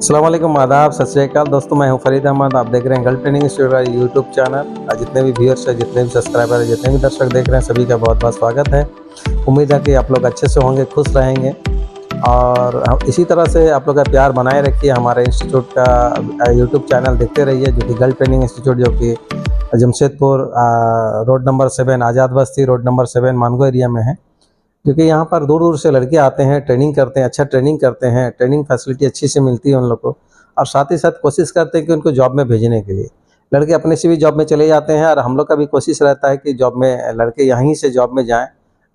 अस्सलाम वालेकुम, आदाब, सत श्री अकाल दोस्तों। मैं हूं फरीद अहमद। आप देख रहे हैं गल्फ ट्रेनिंग इंस्टीट्यूट का यूट्यूब चैनल। जितने भी व्यूअर्स हैं, जितने भी सब्सक्राइबर हैं, जितने भी दर्शक देख रहे हैं, सभी का बहुत बहुत स्वागत है। उम्मीद है कि आप लोग अच्छे से होंगे, खुश रहेंगे और इसी तरह से आप लोग का प्यार बनाए रखिए। हमारे इंस्टीट्यूट का यूट्यूब चैनल देखते रहिए, जो कि गल्फ ट्रेनिंग इंस्टीट्यूट, जो कि जमशेदपुर रोड नंबर 7 आज़ाद बस्ती रोड नंबर 7 मानगो एरिया में है। क्योंकि यहाँ पर दूर दूर से लड़के आते हैं, ट्रेनिंग करते हैं, अच्छा ट्रेनिंग करते हैं, ट्रेनिंग फैसिलिटी अच्छी से मिलती है उन लोग को, और साथ ही साथ कोशिश करते हैं कि उनको जॉब में भेजने के लिए। लड़के अपने से भी जॉब में चले जाते हैं और हम लोग का भी कोशिश रहता है कि जॉब में लड़के यहीं से जॉब में जाएं,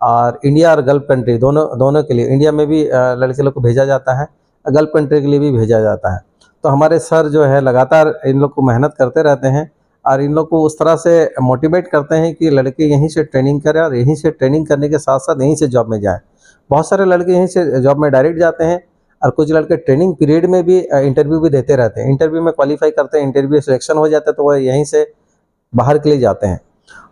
और इंडिया और गल्फ कंट्री दोनों के लिए। इंडिया में भी लड़के लोग को भेजा जाता है, गल्फ कंट्री के लिए भी भेजा जाता है। तो हमारे सर जो है लगातार इन लोग को मेहनत करते रहते हैं और इन लोग को उस तरह से मोटिवेट करते हैं कि लड़के यहीं से ट्रेनिंग करें और यहीं से ट्रेनिंग करने के साथ साथ यहीं से जॉब में जाएं। बहुत सारे लड़के यहीं से जॉब में डायरेक्ट जाते हैं और कुछ लड़के ट्रेनिंग पीरियड में भी इंटरव्यू भी देते रहते हैं। इंटरव्यू में क्वालिफाई करते हैं, इंटरव्यू सिलेक्शन हो जाता है तो वह यहीं से बाहर के लिए जाते हैं।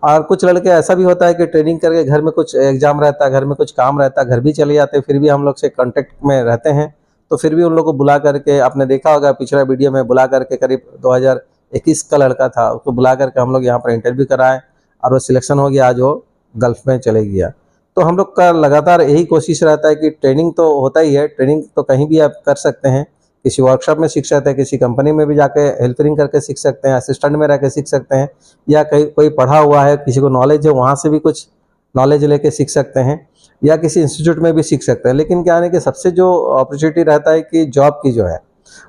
और कुछ लड़के ऐसा भी होता है कि ट्रेनिंग करके घर में कुछ एग्जाम रहता है, घर में कुछ काम रहता है, घर भी चले जाते हैं, फिर भी हम लोग से कॉन्टेक्ट में रहते हैं। तो फिर भी उन लोग को बुला करके, आपने देखा होगा पिछला वीडियो में, बुला करके करीब 2021 का लड़का था, उसको बुला करके हम लोग यहाँ पर इंटरव्यू कराए और वो सिलेक्शन हो गया, आज वो गल्फ में चले गया। तो हम लोग का लगातार यही कोशिश रहता है कि ट्रेनिंग तो होता ही है, ट्रेनिंग तो कहीं भी आप कर सकते हैं, किसी वर्कशॉप में सीख सकते हैं, किसी कंपनी में भी जाके हेल्परिंग करके सीख सकते हैं, असिस्टेंट में रह के सीख सकते हैं, या कहीं कोई पढ़ा हुआ है, किसी को नॉलेज है, वहाँ से भी कुछ नॉलेज लेके सीख सकते हैं, या किसी इंस्टीट्यूट में भी सीख सकते हैं। लेकिन क्या है कि सबसे जो अपॉर्चुनिटी रहता है कि जॉब की जो है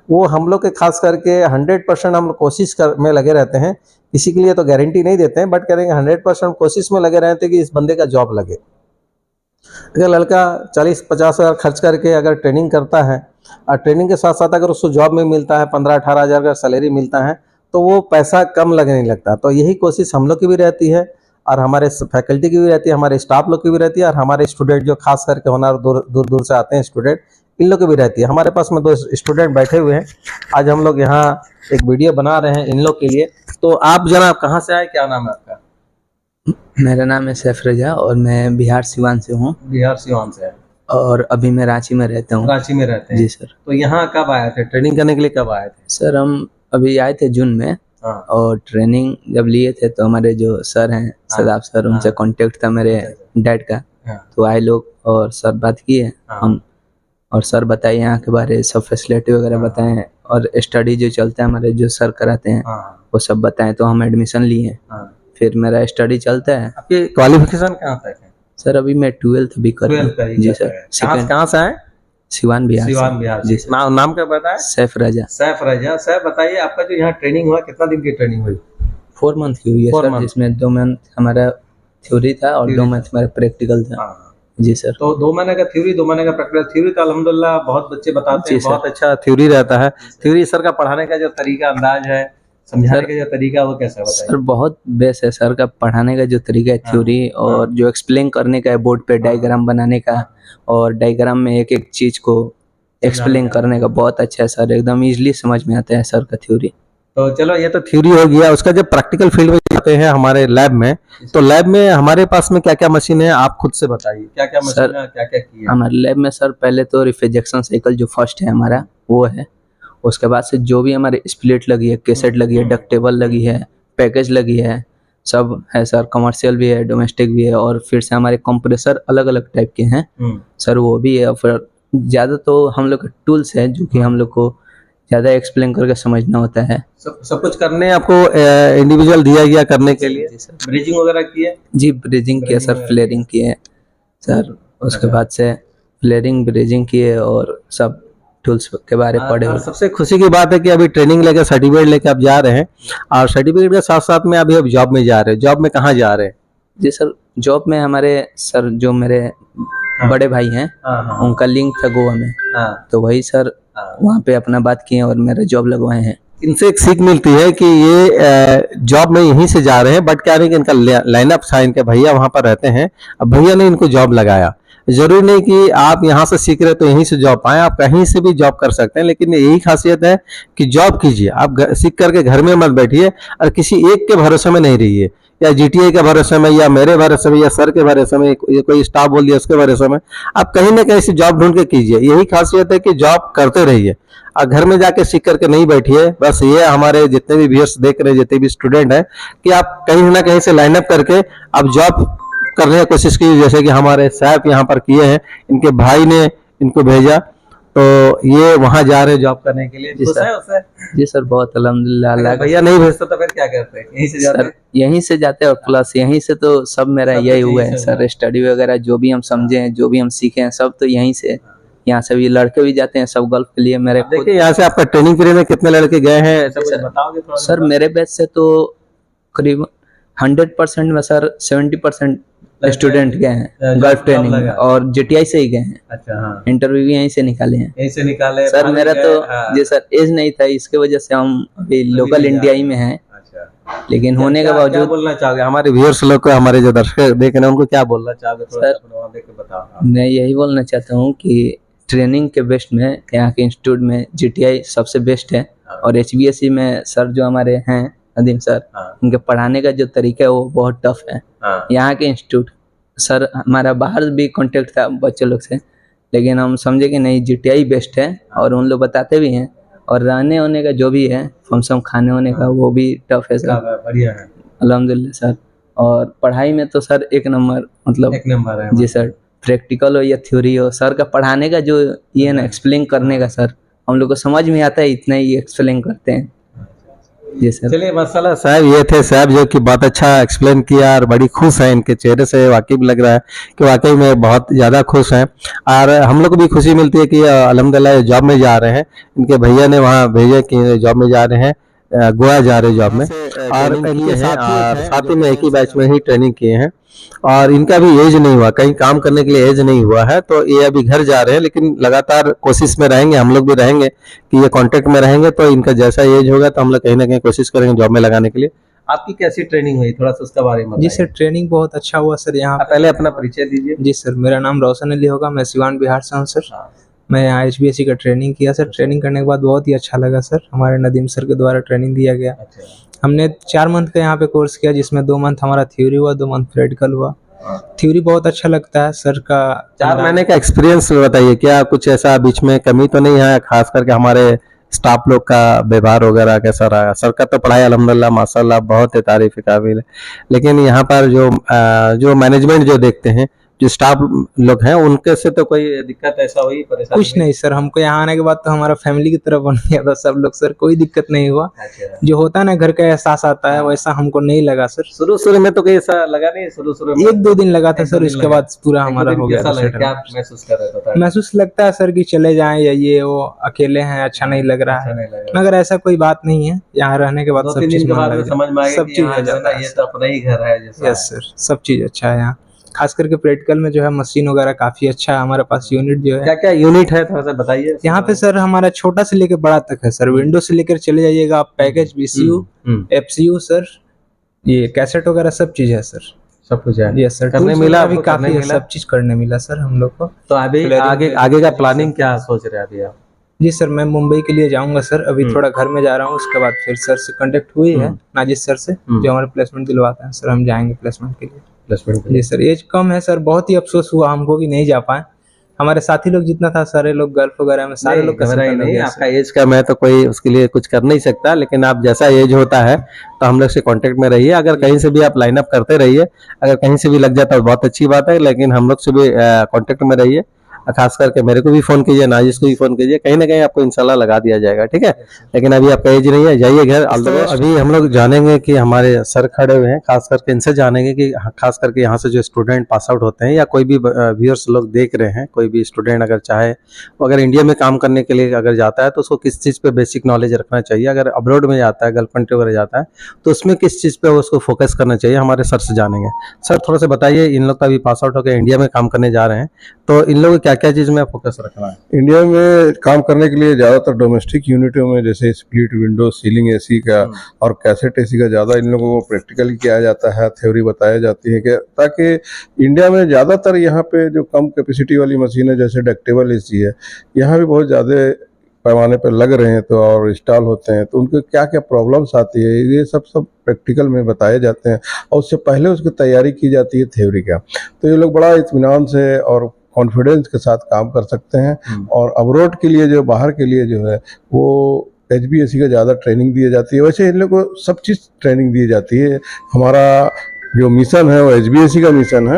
वो हम लोग के खास करके 100% हम कोशिश में लगे रहते हैं। किसी के लिए तो गारंटी नहीं देते हैं, बट करेंगे 100% कोशिश में लगे रहते हैं कि इस बंदे का जॉब लगे। अगर लड़का 40-50 हज़ार खर्च करके अगर ट्रेनिंग करता है और ट्रेनिंग के साथ साथ अगर उसको जॉब में मिलता है, 15-18 हज़ार का सैलरी मिलता है, तो वो पैसा कम लगने लगता। तो यही कोशिश हम लोग की भी रहती है और हमारे फैकल्टी की भी रहती है, हमारे स्टाफ लोग की भी रहती है, और हमारे स्टूडेंट जो खास करके होनहार दूर दूर से आते हैं स्टूडेंट, इन लोग की भी रहती है। हमारे पास में 2 स्टूडेंट बैठे हुए हैं। आज हम लोग यहाँ एक वीडियो बना रहे हैं इन लोग के लिए। तो आप जनाब कहाँ से आए, क्या नाम है आपका? मेरा नाम है सैफ रजा और मैं बिहार सिवान से हूँ। बिहार सिवान से है और अभी मैं रांची में रहता हूँ। रांची में रहते हैं जी सर। तो यहाँ कब आए थे, ट्रेनिंग करने के लिए कब आए थे? सर हम अभी आए थे जून में। हाँ। और ट्रेनिंग जब लिए थे तो हमारे जो सर हैं सदाब सर, उनसे कांटेक्ट था मेरे डैड का। तो आए लोग और सर बात किए हम, और सर बताए यहाँ के बारे, सब फैसिलिटी वगैरह बताएं, और स्टडी जो चलता है हमारे जो सर कराते हैं वो सब बताएं। तो हम एडमिशन लिए, फिर मेरा स्टडी चलता है। आपकी क्वालिफिकेशन कहाँ तक है? सर अभी मैं 12th भी कर रहा हूँ। जी सर। कहाँ से आए? सिवान बिहार। सिवान बिहार जी। नाम क्या बताया? सैफ रजा। सैफ रजा। सैफ बताइए, आपका जो यहाँ ट्रेनिंग हुआ, कितना दिन की ट्रेनिंग हुई? 4 मंथ की हुई है सर, जिसमें 2 मंथ हमारा थ्योरी था और 2 मंथ हमारा प्रैक्टिकल था। जी सर। तो 2 महीने का थ्योरी, 2 महीने का प्रैक्टिकल। थ्योरी तो अल्हम्दुलिल्लाह बहुत बच्चे बताते हैं, बहुत अच्छा थ्योरी रहता है। थ्योरी सर का पढ़ाने का जो तरीका, अंदाज है, समझाने का जो तरीका, वो कैसा बताइए? सर बहुत बेस्ट है सर का पढ़ाने का जो तरीका है, थ्योरी और जो एक्सप्लेन करने का है, बोर्ड पे डायग्राम बनाने का, और डायग्राम में एक एक चीज को एक्सप्लेन करने का बहुत अच्छा है सर, एकदम इजीली समझ में आता है सर का थ्योरी। तो चलो, ये तो थ्योरी हो गया। उसका जब प्रैक्टिकल फील्ड में जाते हैं हमारे लैब में, तो लैब में हमारे पास में क्या क्या मशीन है, आप खुद से बताइए, क्या क्या मशीन है, क्या क्या किया हमारे लैब में? सर पहले तो रिफ्रिजरेशन साइकिल जो फर्स्ट है हमारा वो है। उसके बाद से जो भी हमारे स्प्लिट लगी है, कैसेट लगी है, डक टेबल लगी है, पैकेज लगी है, सब है सर। कमर्शियल भी है, डोमेस्टिक भी है, और फिर से हमारे कंप्रेसर अलग अलग टाइप के हैं सर, वो भी है। फिर ज़्यादा तो हम लोग का टूल्स है जो कि हम लोग को ज़्यादा एक्सप्लेन करके समझना होता है। सब कुछ करने आपको इंडिविजुअल दिया गया करने के लिए। ब्रीजिंग वगैरह की है? जी ब्रीजिंग किया सर, फ्लेयरिंग किए सर। उसके बाद से फ्लेयरिंग, ब्रीजिंग किए और सब टूल्स के बारे में पढ़े। सबसे खुशी की बात है कि अभी ट्रेनिंग लेकर सर्टिफिकेट लेकर आप जा रहे हैं, और सर्टिफिकेट के साथ साथ में अभी जॉब में जा रहे हैं। जॉब में कहाँ जा रहे हैं? जी सर, जॉब में हमारे सर जो मेरे बड़े भाई हैं, उनका लिंक था गोवा में, तो वही सर वहाँ पे अपना बात किए और मेरा जॉब लगवाए हैं। इनसे एक सीख मिलती है कि ये जॉब में यहीं से जा रहे हैं, बट क्या नहीं कि इनका लाइनअप था, इनके भैया वहाँ पर रहते हैं, अब भैया ने इनको जॉब लगाया। जरूरी नहीं कि आप यहाँ से सीख रहे तो यहीं से जॉब पाएं, आप कहीं से भी जॉब कर सकते हैं, लेकिन यही खासियत है कि जॉब कीजिए, आप सीख करके घर में मत बैठिए और किसी एक के भरोसे में नहीं रहिए, या जीटीए के भरोसे में, या मेरे भरोसे में, या सर के भरोसे में, ये कोई स्टाफ बोल दिया उसके भरोसे में। आप कहीं ना कहीं से जॉब ढूंढ के कीजिए, यही खासियत है कि जॉब करते रहिए और घर में जाके सीख करके नहीं बैठिए। बस ये हमारे जितने भी व्यूअर्स देख रहे हैं, जितने भी स्टूडेंट हैं, कि आप कहीं ना कहीं से लाइन अप करके आप जॉब करने की कोशिश की, जैसे कि हमारे साहब यहाँ पर किए हैं, इनके भाई ने इनको भेजा तो ये वहां जा रहे जॉब करने के लिए। जी सर, जी सर, बहुत अल्हम्दुलिल्लाह। अल्लाह भैया नहीं भेजता तो फिर क्या करते हैं, यहीं से जाते हैं? यहीं से जाते हैं, और प्लस यहीं से तो सब मेरा यही हुआ है सर, स्टडी वगैरह जो भी हम समझे हैं, जो भी हम सीखे हैं, सब तो यहीं से। यहाँ से भी लड़के भी जाते हैं सब गल्फ के लिए। मेरे देखिए यहाँ से आपका ट्रेनिंग पीरियड में कितने लड़के गए हैं, ऐसा कुछ बताओगे थोड़ा? सर मेरे बैच से तो करीब 100% में सर 70% स्टूडेंट गए हैं गल्फ ट्रेनिंग में, और जीटीआई से ही गए हैं। अच्छा, हाँ। इंटरव्यू भी यहीं से निकाले हैं। यहीं से निकाले सर मेरा तो जी सर एज नहीं था, इसके वजह से हम अभी लोकल इंडिया ही में हैं। लेकिन होने के बावजूद क्या बोलना चाहोगे हमारे व्यूअर्स लोग को, हमारे जो दर्शक देख रहे हैं उनको क्या बोलना चाहोगे? थोड़ा सा देख के बताओ। मैं यही बोलना चाहता हूँ कि ट्रेनिंग के बेस्ट में यहाँ के इंस्टीट्यूट में जीटीआई सबसे बेस्ट है, और एचबीएसई में सर जो हमारे हैं नदीम सर, उनके पढ़ाने का जो तरीका है वो बहुत टफ है। यहाँ के इंस्टीट्यूट सर, हमारा बाहर भी कांटेक्ट था बच्चे लोग से, लेकिन हम समझे कि नहीं जीटीआई बेस्ट है, और उन लोग बताते भी हैं, और रहने होने का जो भी है फंक्शन खाने होने का वो भी टफ है सर, बढ़िया है अल्हम्दुलिल्लाह सर। और पढ़ाई में तो सर एक नंबर, मतलब एक नंबर है जी सर। प्रैक्टिकल हो या थ्योरी हो, सर का पढ़ाने का जो ये ना एक्सप्लेन करने का सर, हम लोग को समझ में आता है, इतना ही एक्सप्लेन करते हैं जी सर। चलिए माशाल्लाह साहब, ये थे साहब जो कि बहुत अच्छा एक्सप्लेन किया, और बड़ी खुश है, इनके चेहरे से वाकई लग रहा है कि वाकई में बहुत ज़्यादा खुश हैं। और हम लोग को भी खुशी मिलती है कि अल्हम्दुलिल्लाह जॉब में जा रहे हैं, इनके भैया ने वहाँ भेजे कि जॉब में जा रहे हैं, गोवा जा रहे जॉब में, और इनके साथ ही में एक ही बैच में ही ट्रेनिंग किए हैं, और इनका भी एज नहीं हुआ, कहीं काम करने के लिए एज नहीं हुआ है, तो ये अभी घर जा रहे हैं, लेकिन लगातार कोशिश में रहेंगे, हम लोग भी रहेंगे कि ये कांटेक्ट में रहेंगे, तो इनका जैसा एज होगा तो हम लोग कहीं ना कहीं कोशिश करेंगे जॉब में लगाने के लिए। आपकी कैसी ट्रेनिंग हुई, थोड़ा सा उसका बारे में जी सर, ट्रेनिंग बहुत अच्छा हुआ सर यहाँ। पहले अपना परिचय दीजिए। जी सर, मेरा नाम रोशन अली होगा, मैं सिवान बिहार से हूँ सर। मैं यहाँ एचबीएससी का ट्रेनिंग किया सर। ट्रेनिंग करने के बाद बहुत ही अच्छा लगा सर, हमारे नदीम सर के द्वारा ट्रेनिंग दिया गया। हमने 4 मंथ का यहाँ पे कोर्स किया, जिसमें 2 मंथ हमारा थ्योरी हुआ, 2 मंथ प्रैक्टिकल हुआ। थ्योरी बहुत अच्छा लगता है सर का। 4 महीने का एक्सपीरियंस बताइए, क्या कुछ ऐसा बीच में कमी तो नहीं है, खास करके हमारे स्टाफ लोग का व्यवहार वगैरह कैसा रहा? सर का तो पढ़ाई अल्हम्दुलिल्लाह माशाल्लाह बहुत तारीफ काबिल है, लेकिन यहाँ पर जो मैनेजमेंट जो देखते हैं, जो स्टाफ लोग हैं, उनके से तो कोई दिक्कत ऐसा हुई, परेशानी? कुछ नहीं सर, हमको यहाँ आने के बाद तो हमारा फैमिली की तरफ बन गया था सब लोग सर, कोई दिक्कत नहीं हुआ। जो होता है ना घर का एहसास आता है, वैसा हमको नहीं लगा सर। शुरू में तो कोई ऐसा लगा नहीं? शुरू में 1-2 दिन लगा था सर, उसके बाद पूरा हमारा हो गया था। क्या महसूस कर रहे थे? महसूस लगता है सर कि चले जाएं या ये वो, अकेले हैं, अच्छा नहीं लग रहा है, मगर ऐसा कोई बात नहीं है। यहाँ रहने के बाद सब चीज समझ में सब चीज आ जाता है। ये तो अपना ही घर है। यस सर, सब चीज अच्छा है यहाँ, खास करके प्रैक्टिकल में जो है मशीन वगैरह काफी अच्छा है। हमारे पास यूनिट जो है, क्या क्या यूनिट है थोड़ा सा बताइए। यहाँ पे सर हमारा छोटा से लेकर बड़ा तक है सर। विंडो से लेकर चले जाइएगा आप, पैकेज, बीसीयू, एफसीयू सर, ये कैसेट वगैरह सब चीज है सर, सब कुछ है। यस सर, करने मिला अभी काफी है, सब चीज करने मिला सर हम लोग को। तो अभी आगे का प्लानिंग क्या सोच रहे हैं अभी आप? जी सर, मैं मुंबई के लिए जाऊंगा सर, अभी थोड़ा घर में जा रहा हूँ, उसके बाद फिर सर से कांटेक्ट हुई है, नाजिद सर से, जो हमारे प्लेसमेंट दिलवाते हैं सर, हम जाएंगे प्लेसमेंट के लिए। जी सर, एज कम है सर, बहुत ही अफसोस हुआ हमको कि नहीं जा पाए। हमारे साथी लोग जितना था, सारे लोग गल्फ वगैरह में, सारे लोग नहीं, आपका एज कम है तो कोई उसके लिए कुछ कर नहीं सकता, लेकिन आप जैसा एज होता है तो हम लोग से कांटेक्ट में रहिए। अगर कहीं से भी आप लाइन अप करते रहिए, अगर कहीं से भी लग जाता है बहुत अच्छी बात है, लेकिन हम लोग से भी कांटेक्ट में रहिए। खास करके मेरे को भी फोन कीजिए, नाजिश को भी फोन कीजिए, कहीं ना कहीं आपको इंशाल्लाह लगा दिया जाएगा, ठीक है। लेकिन अभी आपका एज नहीं है, जाइए घर। अभी हम लोग जानेंगे कि हमारे सर खड़े हुए हैं, खास करके इनसे जानेंगे कि खास करके यहाँ से जो स्टूडेंट पास आउट होते हैं, या कोई भी व्यूअर्स लोग देख रहे हैं, कोई भी स्टूडेंट अगर चाहे, वो अगर इंडिया में काम करने के लिए अगर जाता है तो उसको किस चीज़ पे बेसिक नॉलेज रखना चाहिए। अगर अब्रॉड में जाता है, गल्फ कंट्री वगैरह जाता है, तो उसमें किस चीज़ पे उसको फोकस करना चाहिए, हमारे सर से जानेंगे। सर थोड़ा सा बताइए, इन लोग का भी पास आउट होकर इंडिया में काम करने जा रहे हैं, तो इन लोगों को क्या क्या चीज़ में फोकस रखना है? इंडिया में काम करने के लिए ज़्यादातर डोमेस्टिक यूनिटों में जैसे स्प्लिट विंडो, सीलिंग एसी का और कैसेट एसी का ज़्यादा इन लोगों को प्रैक्टिकली किया जाता है, थ्योरी बताई जाती है कि ताकि इंडिया में ज़्यादातर यहाँ पे जो कम कैपेसिटी वाली मशीन है जैसे डक्टेबल एसी है, यहाँ भी बहुत ज़्यादा पैमाने पर लग रहे हैं तो और इंस्टॉल होते हैं, तो उनको क्या क्या प्रॉब्लम्स आती है ये सब प्रैक्टिकल में बताए जाते हैं और उससे पहले उसकी तैयारी की जाती है थ्योरी का। तो ये लोग बड़ा इत्मीनान से और कॉन्फिडेंस के साथ काम कर सकते हैं। और अब्रॉड के लिए जो बाहर के लिए जो है वो HBSC का ज़्यादा ट्रेनिंग दी जाती है। वैसे इन लोग को सब चीज़ ट्रेनिंग दी जाती है। हमारा जो मिशन है वो HBSC का मिशन है।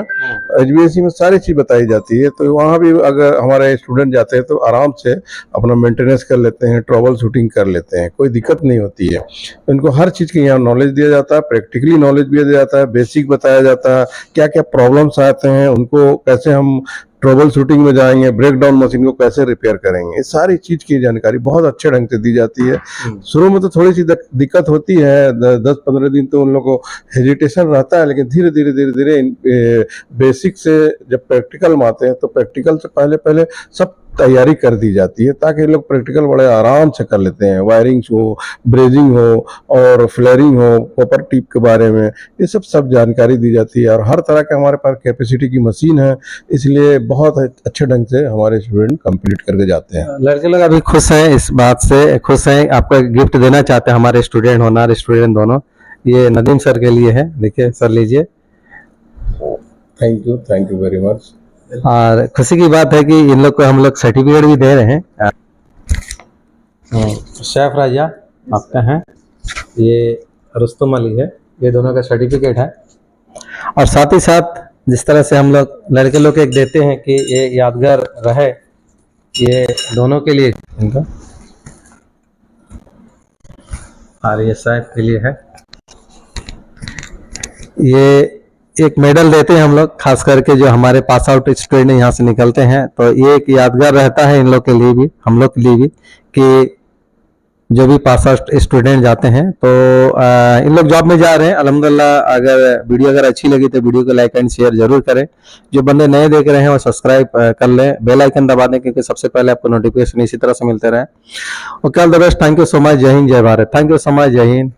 HBSC में सारी चीज़ बताई जाती है, तो वहाँ भी अगर हमारे स्टूडेंट जाते हैं तो आराम से अपना मेंटेनेंस कर लेते हैं, ट्रबल शूटिंग कर लेते हैं, कोई दिक्कत नहीं होती है। उनको हर चीज़ की यहाँ नॉलेज दिया जाता है, प्रैक्टिकली नॉलेज दिया जाता है, बेसिक बताया जाता है, क्या क्या प्रॉब्लम्स आते हैं उनको कैसे हम ट्रबल शूटिंग में जाएंगे, ब्रेक डाउन मशीन को कैसे रिपेयर करेंगे, इस सारी चीज़ की जानकारी बहुत अच्छे ढंग से दी जाती है। शुरू में तो थोड़ी सी दिक्कत होती है, 10-15 दिन तो उन लोगों को हेजिटेशन रहता है, लेकिन धीरे धीरे बेसिक से जब प्रैक्टिकल में आते हैं तो प्रैक्टिकल से पहले सब तैयारी कर दी जाती है ताकि लोग प्रैक्टिकल बड़े आराम से कर लेते हैं। वायरिंग हो, ब्रेजिंग हो और फ्लेयरिंग हो, कॉपर टिप के बारे में ये सब जानकारी दी जाती है। और हर तरह के हमारे पास कैपेसिटी की मशीन है, इसलिए बहुत अच्छे ढंग से हमारे स्टूडेंट कंप्लीट करके जाते हैं। लड़के लोग अभी खुश हैं, इस बात से खुश हैं, आपको गिफ्ट देना चाहते हैं हमारे स्टूडेंट होनहार स्टूडेंट दोनों। ये नदीम सर के लिए है, देखिए सर लीजिए। Thank you very much. और खुशी की बात है कि इन लोग को हम लोग सर्टिफिकेट भी दे रहे हैं। शेफ राजा आपका है, ये रुस्तम अली है, ये दोनों का सर्टिफिकेट है। और साथ ही साथ जिस तरह से हम लोग लड़के लोग एक देते हैं कि ये यादगार रहे, ये दोनों के लिए इनका, और ये शेफ के लिए है। ये एक मेडल देते हैं हम लोग, खास करके जो हमारे पास आउट स्टूडेंट यहाँ से निकलते हैं, तो ये एक यादगार रहता है इन लोग के लिए भी, हम लोग के लिए भी, कि जो भी पास आउट स्टूडेंट जाते हैं तो इन लोग जॉब में जा रहे हैं अल्हम्दुलिल्लाह। अगर वीडियो अगर अच्छी लगी तो वीडियो को लाइक एंड शेयर जरूर करें। जो बंदे नए देख रहे हैं वो सब्सक्राइब कर लें, बेल आइकन दबा दें, क्योंकि सबसे पहले आपको नोटिफिकेशन इसी तरह से मिलते रहे। Okay, all the best, thank you so much, जय हिंद जय Bharat, thank you so much, जय हिंद।